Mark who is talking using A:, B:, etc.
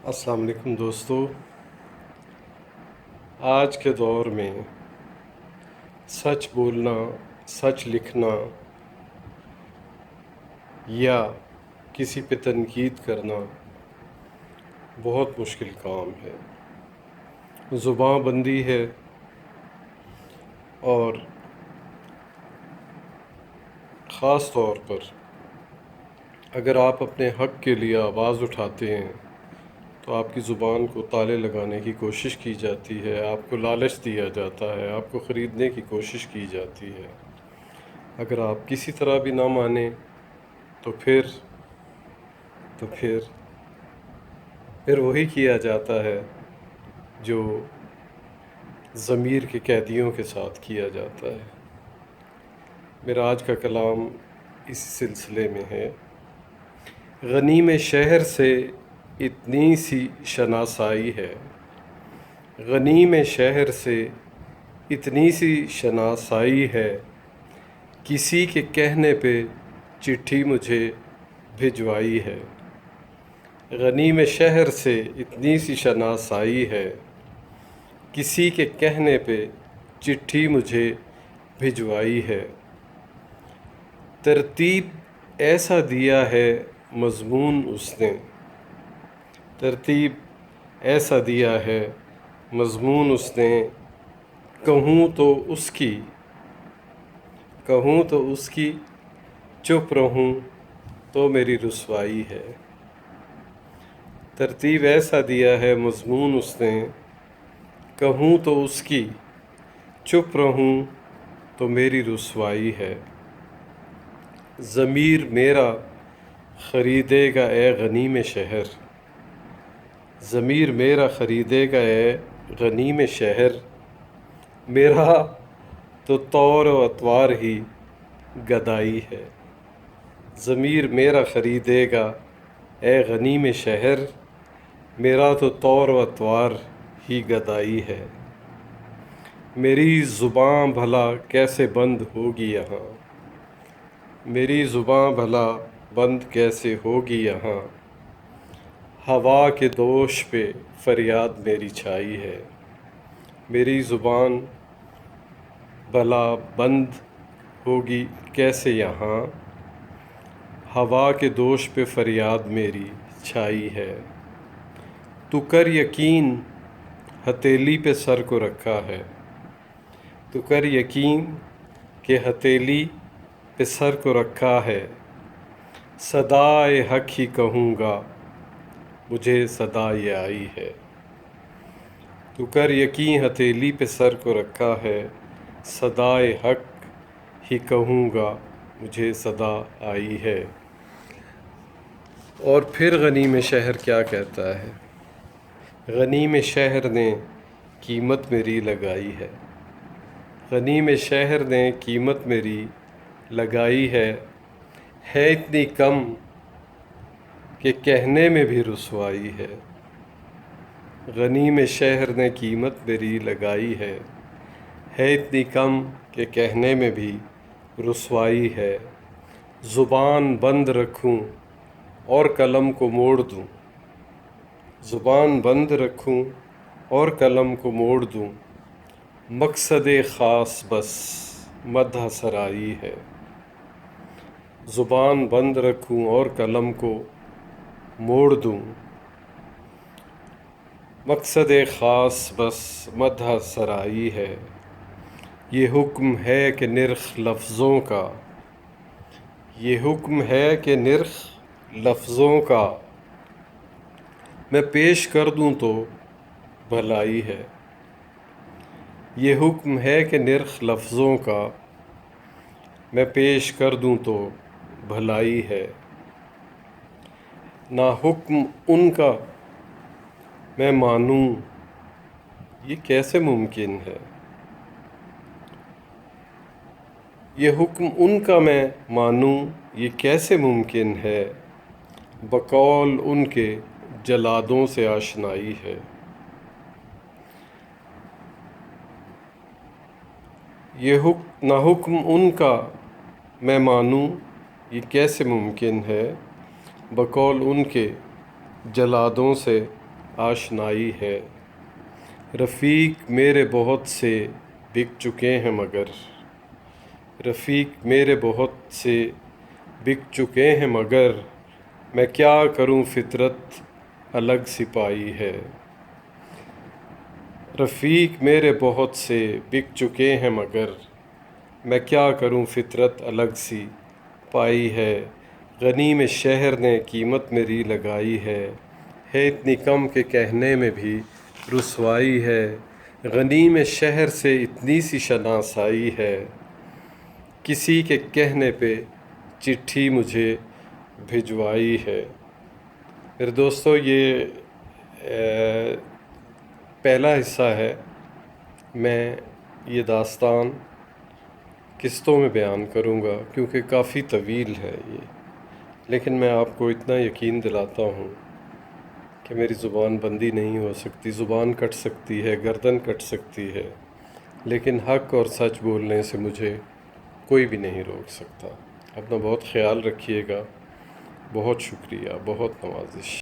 A: السلام علیکم دوستو، آج کے دور میں سچ بولنا، سچ لکھنا یا کسی پہ تنقید کرنا بہت مشکل کام ہے۔ زباں بندی ہے اور خاص طور پر اگر آپ اپنے حق کے لیے آواز اٹھاتے ہیں تو آپ کی زبان کو تالے لگانے کی کوشش کی جاتی ہے، آپ کو لالچ دیا جاتا ہے، آپ کو خریدنے کی کوشش کی جاتی ہے۔ اگر آپ کسی طرح بھی نہ مانیں تو پھر وہی کیا جاتا ہے جو ضمیر کے قیدیوں کے ساتھ کیا جاتا ہے۔ میرا آج کا کلام اسی سلسلے میں ہے۔ غنیم شہر سے اتنی سی شناسائی ہے، غنیم شہر سے اتنی سی شناسائی ہے، کسی کے کہنے پہ چٹھی مجھے بھجوائی ہے۔ غنیم شہر سے اتنی سی شناسائی ہے، کسی کے کہنے پہ چٹھی مجھے بھجوائی ہے۔ ترتیب ایسا دیا ہے مضمون اس نے، ترتیب ایسا دیا ہے مضمون اس نے، کہوں تو اس کی چپ رہوں تو میری رسوائی ہے۔ ترتیب ایسا دیا ہے مضمون اس نے، کہوں تو اس کی چپ رہوں تو میری رسوائی ہے۔ ضمیر میرا خریدے گا اے غنیم شہر، ضمیر میرا خریدے گا اے غنیم شہر، میرا تو طور و اطوار ہی گدائی ہے۔ ضمیر میرا خریدے گا اے غنیم شہر، میرا تو طور و اطوار ہی گدائی ہے۔ میری زباں بھلا کیسے بند ہوگی یہاں، میری زباں بھلا بند کیسے ہوگی یہاں، ہوا کے دوش پہ فریاد میری چھائی ہے۔ میری زبان بھلا بند ہوگی کیسے یہاں، ہوا کے دوش پہ فریاد میری چھائی ہے۔ تو کر یقین ہتھیلی پہ سر کو رکھا ہے، تو کر یقین کہ ہتھیلی پہ سر کو رکھا ہے، صدائے حق ہی کہوں گا مجھے صدا یہ آئی ہے۔ تو کر یقین ہتھیلی پہ سر کو رکھا ہے، صدائے حق ہی کہوں گا مجھے صدا آئی ہے۔ اور پھر غنیم شہر کیا کہتا ہے؟ غنیم شہر نے قیمت میری لگائی ہے، غنیم شہر نے قیمت میری لگائی ہے اتنی کم کہ کہنے میں بھی رسوائی ہے۔ غنیم شہر نے قیمت میری لگائی ہے اتنی کم کہ کہنے میں بھی رسوائی ہے۔ زبان بند رکھوں اور قلم کو موڑ دوں، زبان بند رکھوں اور قلم کو موڑ دوں، مقصد خاص بس مدح سرائی ہے۔ زبان بند رکھوں اور قلم کو موڑ دوں، مقصد خاص بس مدح سرائی ہے۔ یہ حکم ہے کہ نرخ لفظوں کا، یہ حکم ہے کہ نرخ لفظوں کا میں پیش کر دوں تو بھلائی ہے۔ یہ حکم ہے کہ نرخ لفظوں کا میں پیش کر دوں تو بھلائی ہے۔ نہ حکم ان کا میں مانوں یہ کیسے ممکن ہے، یہ حکم ان کا میں مانوں یہ کیسے ممکن ہے، بقول ان کے جلادوں سے آشنائی ہے۔ نہ حکم ان کا میں مانوں یہ کیسے ممکن ہے، بقول ان کے جلادوں سے آشنائی ہے۔ رفیق میرے بہت سے بک چکے ہیں مگر، رفیق میرے بہت سے بک چکے ہیں مگر، میں کیا کروں فطرت الگ سی پائی ہے۔ رفیق میرے بہت سے بک چکے ہیں مگر، میں کیا کروں فطرت الگ سی پائی ہے۔ غنیم شہر نے قیمت میری لگائی ہے اتنی کم کہ کہنے میں بھی رسوائی ہے۔ غنیم شہر سے اتنی سی شناسائی ہے، کسی کے کہنے پہ چٹھی مجھے بھجوائی ہے۔ میرے دوستو، یہ پہلا حصہ ہے۔ میں یہ داستان قسطوں میں بیان کروں گا کیونکہ کافی طویل ہے یہ، لیکن میں آپ کو اتنا یقین دلاتا ہوں کہ میری زبان بندی نہیں ہو سکتی، زبان کٹ سکتی ہے، گردن کٹ سکتی ہے، لیکن حق اور سچ بولنے سے مجھے کوئی بھی نہیں روک سکتا۔ اپنا بہت خیال رکھیے گا۔ بہت شکریہ، بہت نوازش۔